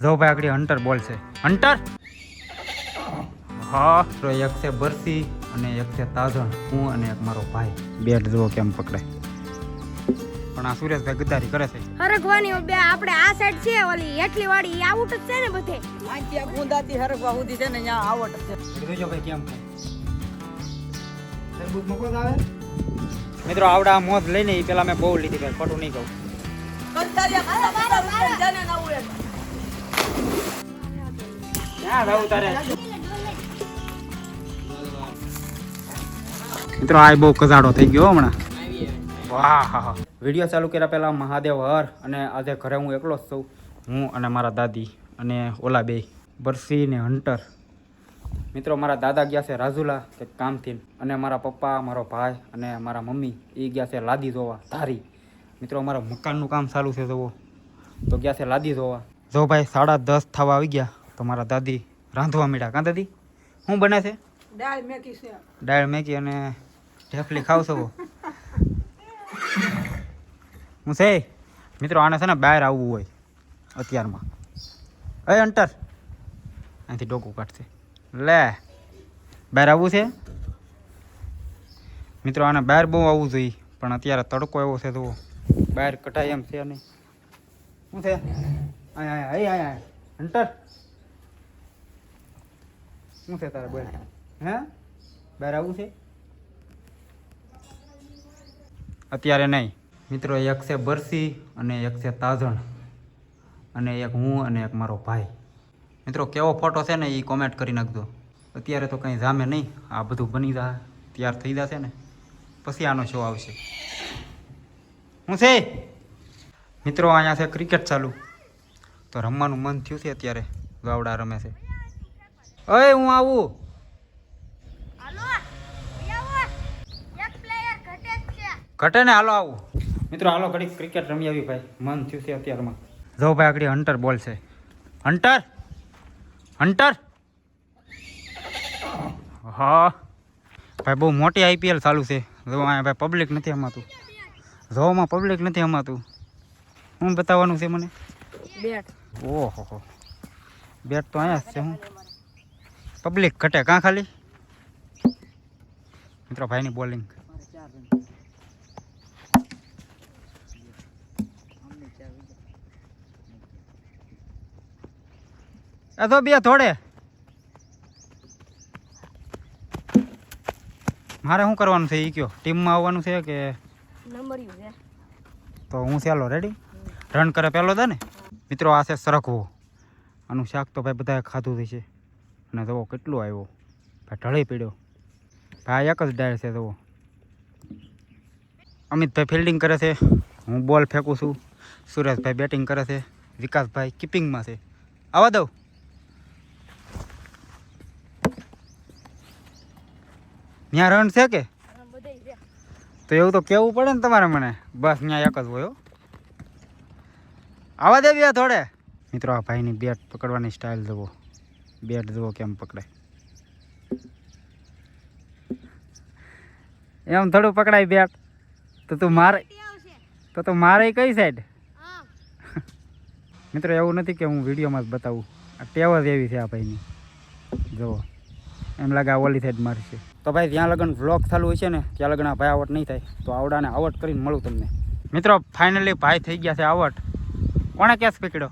જો ભાઈ આગળ હન્ટર બોલશે. હન્ટર. હા તો એક છે બરસી અને એક છે તાજણ, હું અને એક મારો ભાઈ. બેટ જુઓ કેમ પકડાય. પણ આ સુરેશભાઈ ગદ્દારી કરે છે. હરગવાની બે આપણે આ સાઈડ છે, ઓલી હેઠલી વાળી આઉટ જ છે ને બધે. આંટી ગુંદાતી હરગવા સુધી છે ને અહીંયા આવટ છે. જોજો ભાઈ કેમ થાય. તરબૂચ મકો આવે. મિત્રો આવડા મોજ લઈને ઈ પેલા મેં બહુ લીધી ભાઈ, ખોટું નહીં કહું. ક્યાં જાવું તારે? મિત્રો આ બહુ કજાડો થઈ ગયો હમણાં. વાહ. વિડીયો ચાલુ કર્યા પહેલા મહાદેવ હર, અને આજે ઘરે હું એકલો જ છું. હું અને મારા દાદી અને ઓલા બે બરસી ને હન્ટર. મિત્રો મારા દાદા ગયા છે રાજુલા કંઈક કામથી, અને મારા પપ્પા, મારો ભાઈ અને મારા મમ્મી એ ગયા છે લાદી જોવા ધારી. મિત્રો અમારા મકાનનું કામ ચાલુ છે જુઓ, તો ગયા છે લાદી જોવા. જો ભાઈ 10:30 થવા આવી ગયા તો મારા દાદી રાંધવા માંડ્યા. કાં દાદી શું બને છે? દાળ મેકી છે. દાળ મેગી અને ઢેફલી ખાવ છો? હું છે મિત્રો આને છે ને બહાર આવવું હોય અત્યારમાં. એ હન્ટર અહીંથી ડોકું કાઢશે. લે બહાર આવવું છે મિત્રો, આને બહાર બહુ આવવું જોઈએ, પણ અત્યારે તડકો એવો છે તો બહાર કઢાય એમ છે નહીં. શું છે હન્ટર? શું છે તારે બોલ? હે બહાર આવવું છે? અત્યારે નહીં મિત્રો. એક છે બરસી અને એક છે તાજણ, અને એક હું અને એક મારો ભાઈ. મિત્રો કેવો ફોટો છે ને એ કોમેન્ટ કરી નાખજો. અત્યારે તો કંઈ જામે નહીં, આ બધું બની જાય તૈયાર થઈ જશે ને પછી આનો શો આવશે. હું છે મિત્રો અહીંયા છે ક્રિકેટ ચાલુ, તો રમવાનું મન થયું છે અત્યારે. ગાવડા રમે છે. ઓય હું આવું. ઘટે ને હાલો આવું. મિત્રો હાલો ઘડી ક્રિકેટ રમી આવી ભાઈ, મન થયું છે અત્યારમાં. જો ભાઈ આગળ હન્ટર બોલશે. હન્ટર. હન્ટર. હા ભાઈ બહુ મોટી આઈપીએલ ચાલુ છે. જો અહીંયા ભાઈ પબ્લિક નથી અમાતું. જોવામાં પબ્લિક નથી અમાતું. શું બતાવવાનું છે મને? બેટ. ઓહો બેટ તો અહીંયા જ છે. હું પબ્લિક ઘટે કાં ખાલી. મિત્રો ભાઈની બોલિંગ. આ તો બે થોડે. મારે શું કરવાનું છે એ કયો? ટીમમાં આવવાનું છે કે નંબર યુ છે તો હું ચાલો રેડી. રન કરે પહેલો દે ને. મિત્રો આ છે સરખવો. આનું શાક તો ભાઈ બધાએ ખાધું છે, અને જુઓ કેટલું આવ્યો ભાઈ, ઢળી પીડ્યો ભાઈ. એક જ ડાયર છે જુઓ. અમિતભાઈ ફિલ્ડિંગ કરે છે, હું બોલ ફેંકું છું. સુરેશભાઈ બેટિંગ કરે છે, વિકાસભાઈ કીપિંગમાં છે. આવવા દઉં. ત્યાં રન છે કે? તો એવું તો કેવું પડે ને તમારે મને. બસ ત્યાં એક જ હોય. આવા દે બે થોડે. મિત્રો આ ભાઈની બેટ પકડવાની સ્ટાઇલ જુઓ. બેટ જુઓ કેમ પકડાય. એમ થોડું પકડાય બેટ. તો તું મારે કઈ સાઈડ? મિત્રો એવું નથી કે હું વિડીયોમાં જ બતાવું, આ ટેવ જ એવી છે આ ભાઈની. જુઓ એમ લાગે આ ઓલી સાઈડ મારશે. તો ભાઈ જ્યાં લગન વ્લોગ ચાલુ હોય છે ને ત્યાં લગન આ ભાઈ આવટ નહીં થાય, તો આવડાને આવટ કરીને મળું તમને. મિત્રો ફાઇનલી ભાઈ થઈ ગયા છે આવટ. કોણે કેસ પકડ્યો?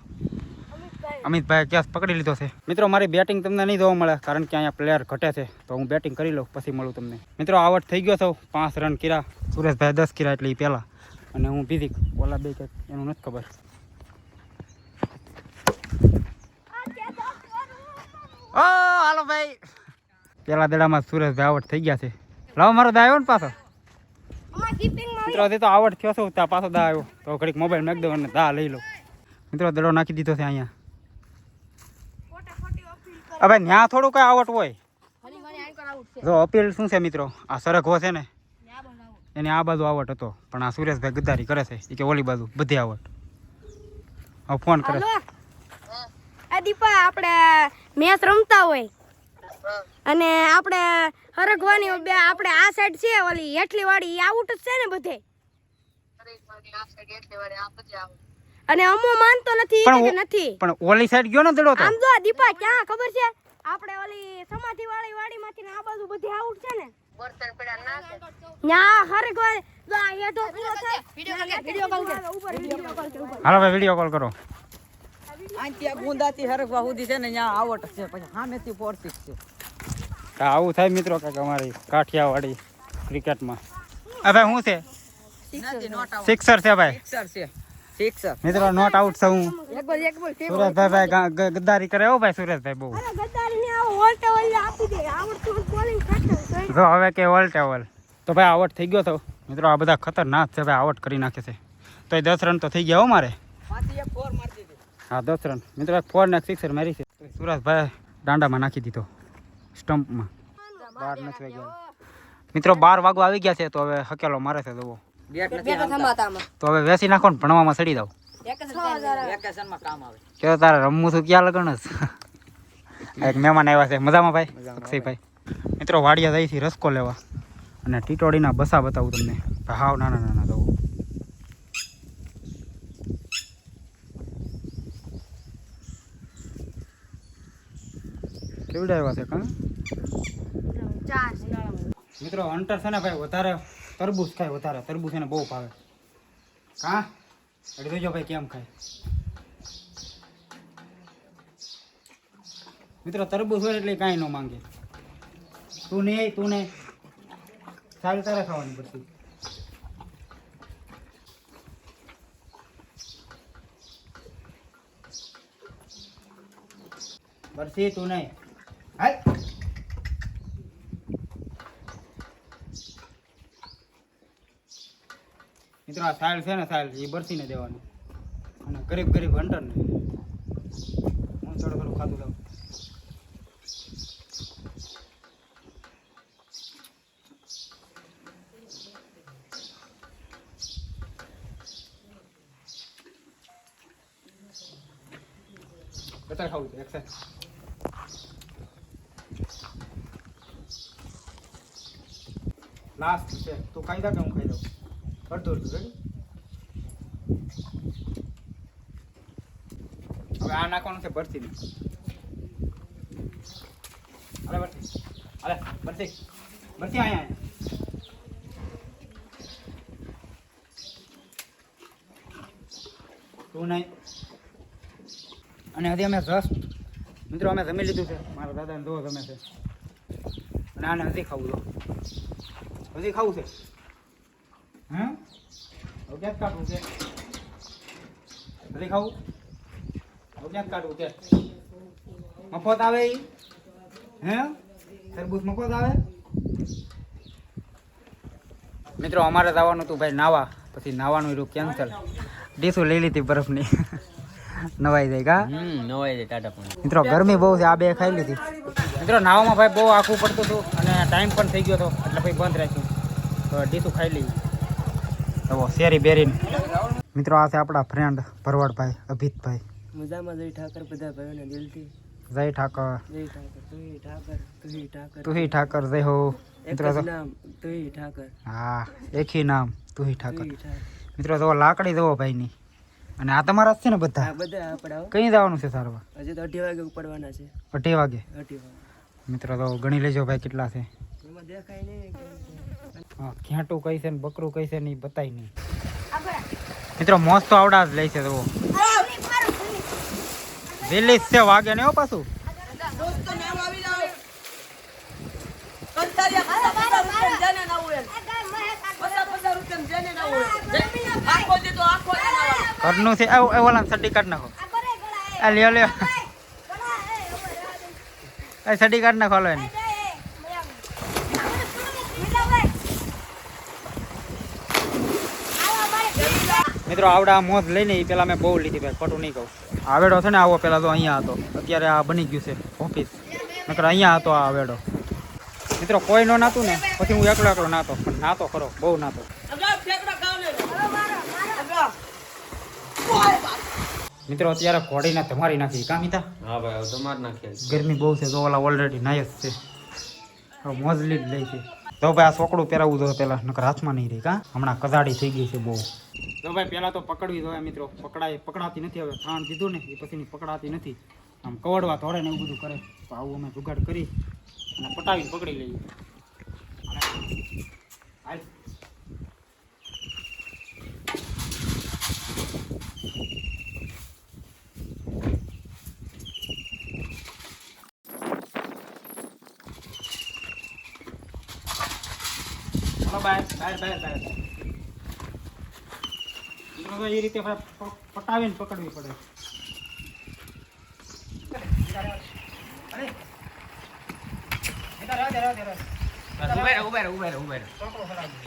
અમિતભાઈ કેસ પકડી લીધો છે. મિત્રો મારી બેટિંગ તમને નહીં જોવા મળે, કારણ કે અહીંયા પ્લેયર ઘટે છે, તો હું બેટિંગ કરી લઉં પછી મળું તમને. મિત્રો આવટ થઈ ગયો છો. 5 રન કર્યા. સુરેશભાઈ 10 કર્યા એટલે એ પહેલાં, અને હું બીજી ઓલા બે કે એનું નથી ખબર. ઓ હાલો ભાઈ, પેલા દડામાં સુરેશભાઈ આવટ થઈ ગયા છે. લાવો મારો દા આવ્યો ને પાછો. મિત્રો હજી તો આવટ થયો છું ત્યાં પાછો દા આવ્યો, તો ઘડીક મોબાઈલ મેક દો અને દા લઈ લો. મિત્રો દડો નાખી દીધો છે અહીંયા. હવે ત્યાં થોડું કઈ આવટ હોય. જો અપીલ શું છે મિત્રો, આ સરગવો છે ને એને આ બાજુ આવટ હતો, પણ આ સુરેશભાઈ ગદ્દારી કરે છે કે ઓલી બાજુ બધી આવટ. હવે ફોન કરે. આ દીપા આપણે મેચ રમતા હોય અને આપણે હરગવાની બે આપણે આ સાઈડ છે, ઓલી હેઠલી વાળી આઉટ જ છે ને બધે. અને અમો માનતો નથી પણ કે નથી પણ ઓલી સાઈડ ગયો ને દડો તો આમ જો દીપા ક્યાં ખબર છે આપણે ઓલી સમાધિ વાળી વાડીમાંથી ને આ બાજુ બધી આઉટ છે ને બર્તન પડ્યા ના ના હરેક વાર જો આ હેઠો પૂરો થાય વિડિયો કોલ કર ઉપર વિડિયો કોલ કર ઉપર હાલો ભાઈ વિડીયો કોલ કરો આંટી આ ગુંદાથી હરખવા સુધી છે ને ત્યાં આવટ છે પછી સામેથી પોરતી છે તો આવું થાય મિત્રો કાંઈક અમારી કાઠિયાવાડી ક્રિકેટમાં આ ભાઈ શું છે નથી નોટ આઉટ સિક્સર છે ભાઈ સિક્સર છે સિક્સર મિત્રો નોટ આઉટ છે હું એક બોલ સુરેશભાઈ ગદ્દારી કરે હો ભાઈ સુરેશભાઈ બહુ અરે ગદ્દારી ને આવો વોલ્ટ ઓલ આપી દે આવડતું બોલિંગ કરતો જો હવે કે ઓલ ટેવલ તો ભાઈ આઉટ થઈ ગયો તો મિત્રો આ બધા ખતરનાક છે ભાઈ આઉટ કરી નાખે છે તો એ 10 રન તો થઈ ગયા હો મારે પાછી એક ફોર મારતી હતી હા 10 રન મિત્રો એક 4 ને 6 મારી છે સુરેશભાઈ દાંડામાં નાખી દીધો સ્ટમ્પમાં 12 નથી વાગ્યા મિત્રો 12 વાગવા આવી ગયા છે તો હવે હકેલો મારે છે દવો બેટ નથી આવતા. તો હવે વેસી નાખો ને ભણવામાં સડી દઉં વેકેશનમાં કામ આવે કે તારે રમવું છું ક્યાં લગન જ એક મહેમાન આવ્યા છે મજામાં ભાઈ અક્ષયભાઈ મિત્રો વાડિયા જઈથી રસકો લેવા અને ટીટોડીના બસા બતાવું તમને હાવ નાના નાના દઉં કેવડા આવ્યા છે કાં મિત્રો હન્ટર છે ને ભાઈ વધારે તરબૂચ ખાય વધારે તરબૂચ એને બહુ ભાવે કાં એટલે જોજો ભાઈ કેમ ખાય મિત્રો તરબૂચ હોય એટલે કાંઈ ન માંગે તું નહીં તું નહીં સારું તારે ખાવાની પડતી બરસી તું નહીં હાલ મિત્રો આ સાયલ છે ને સાયલ એ બરસીને દેવાનું અને ગરીબ ગરીબ હન્ટરને હું થોડું થોડું ખાતું લઉં બતાર ખાવું છે એક સાઈડ લાસ્ટ છે તું ખાઈ દે કે હું ખાઈ દઉં અડધો અડધું રેડી હવે આ નાખવાનું છે ભરતી ને અરે ભરતી અરે ભરતી ભરતી અહીંયા તું નહીં અને હજી અમે જસ્ટ મિત્રો અમે જમી લીધું છે મારા દાદાને દો જમે છે અને આને હજી ખાવું દો હજી ખાવું છે હા હવે ક્યાંક કાઢવું છે હજી ખાવું હવે ક્યાંક કાઢવું છે મફત આવે એ હે તરબૂચ મફત આવે મિત્રો અમારે જવાનું હતું ભાઈ નાવા પછી નાવાનું રૂપ કેન્સલ ડીશું લઈ લીધી બરફની નવાઈ જાય કા નવાઈ જાય ટાટા પણ મિત્રો ગરમી બહુ છે આ બે ખાઈ લીધી મિત્રો નાવામાં ભાઈ બહુ આખું પડતું હતું અને ટાઈમ પણ થઈ ગયો હતો એટલે ભાઈ બંધ રાખ્યું તો ડીશું ખાઈ લઈએ તો શેરી બેરીને મિત્રો આ છે આપણા ફ્રેન્ડ ભરવાડભાઈ અભિતભાઈ મજામાં જય ઠાકર બધા ભાઈઓને દિલથી જય ઠાકર જય ઠાકર તુહી ઠાકર તુહી ઠાકર તુહી ઠાકર જય હો મિત્રો તો નામ તુહી ઠાકર હા એકી નામ તુહી ઠાકર તુહી ઠાકર મિત્રો તો લાકડી જવો ભાઈની અને આ તમારા જ છે ને બધા બધા આપડા કઈ જવાનું છે સારવા હજી તો 2:30 વાગે ઉપડવાના છે 2:30 વાગે 2:30 વાગે મિત્રો તો ગણી લેજો ભાઈ કેટલા છે એમાં દેખાય નહીં હા ઘેંટું કઈ છે ને બકરું કઈ છે ને એ બતાય નહીં મિત્રો મોજ તો આવડા જ લે છે તો દિલ્હી છે વાગે ને હો પાછું દોસ્તો નામ આવી જાવ કંટાળિયા 50 રૂપિયા જાને ના હોય 50 રૂપિયા જાને ના હોય આખો દે તો આખો દે ઘરનું છે ઓલા સડી કાઢ નાખો આ લ્યો લ્યો આ સડી કાઢ નાખો લો એની મિત્રો આવડા મોજ લઈને એ પેલા મેં બહુ લીધી ભાઈ ખોટું નહીં કહું આવેડો છે ને આવો પેલા તો અહીંયા હતો અત્યારે આ બની ગયું છે ઓફિસ નકર અહીંયા હતો આ આવેડો મિત્રો કોઈ નો નાતું ને પછી હું એકલો એકલો નાતો પણ નાતો ખરો બહુ નાતો મિત્રો અત્યારે ઘોડીને તમારી નાખી કા મીતા હા ભાઈ તમાર નાખ્યા ગરમી બહુ છે તો ઓલા ઓલરેડી નાય જ છે હવે મોજલી જ લે છે તો ભાઈ આ સોકડું પહેરાવવું તો પેલા નકર હાથમાં નહીં રહી કા હમણાં કજાડી થઈ ગઈ છે બહુ તો ભાઈ પહેલાં તો પકડવી જોઈએ મિત્રો, પકડાતી નથી. હવે ખાણ દીધું ને એ પછીની પકડાતી નથી. આમ કવડવા ધોળે ને એવું બધું કરે. તો આવું અમે જુગાડ કરી અને પટાવીને પકડી લઈએ. હાલ બહાર એ રીતે પટાવીને પકડવી પડે.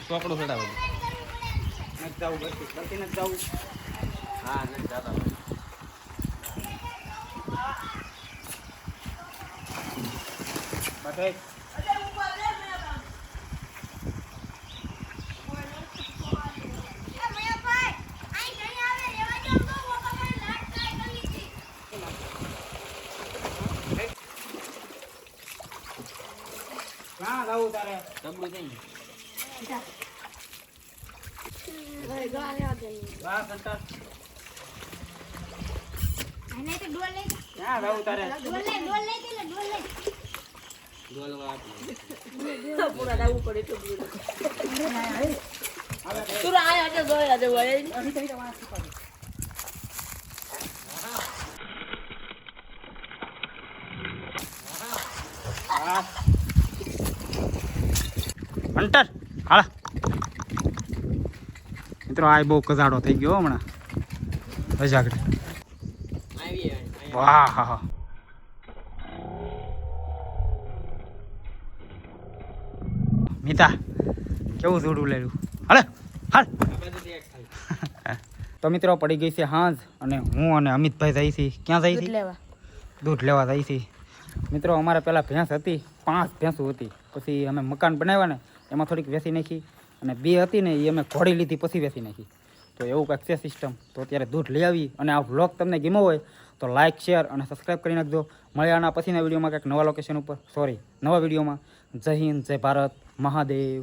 ચોકડું ચડાવે. નથી જવું, નથી જવું. હા નથી જતા. બધે ક્યાં જવું તારે? ડબલું થઈ ગયું. વાહ સંતાન, નહીં તો ડોલ લઈ જા. ક્યાં જવું તારે? ડોલ લઈ કે ડોલ લઈ. ડોલવા આપી. પૂરા દાવું પડે તો હવે તું આ આજે જોઈ આજે વળે હંટર હાલ મિત્રો. આ બહુ કજાડો થઈ ગયો હમણાં. અજાગડ આવી વાહ હા હા. મિતા કેવું જોડું લેલું. હાલે હાલ. તો મિત્રો પડી ગઈ છે હાંજ અને હું અને અમિતભાઈ જઈ છીએ. ક્યાં જઈ છીએ? લેવા દૂધ લેવા જઈ છીએ. મિત્રો અમારે પહેલાં ભેંસ હતી, 5 ભેંસો હતી. પછી અમે મકાન બનાવ્યા ને એમાં થોડીક વેચી નાખી અને 2 હતી ને એ અમે ઘોડી લીધી પછી વેચી નાખી. તો એવું કંઈક છે સિસ્ટમ. તો અત્યારે દૂધ લઈ આવી. અને આ વ્લોગ તમને ગમ્યો હોય તો લાઇક શેર અને સબસ્ક્રાઈબ કરી નાખજો. મળ્યાના પછીના વિડીયોમાં કંઈક નવા લોકેશન ઉપર, નવા વિડીયોમાં. જય હિન્દ, જય ભારત, મહાદેવ.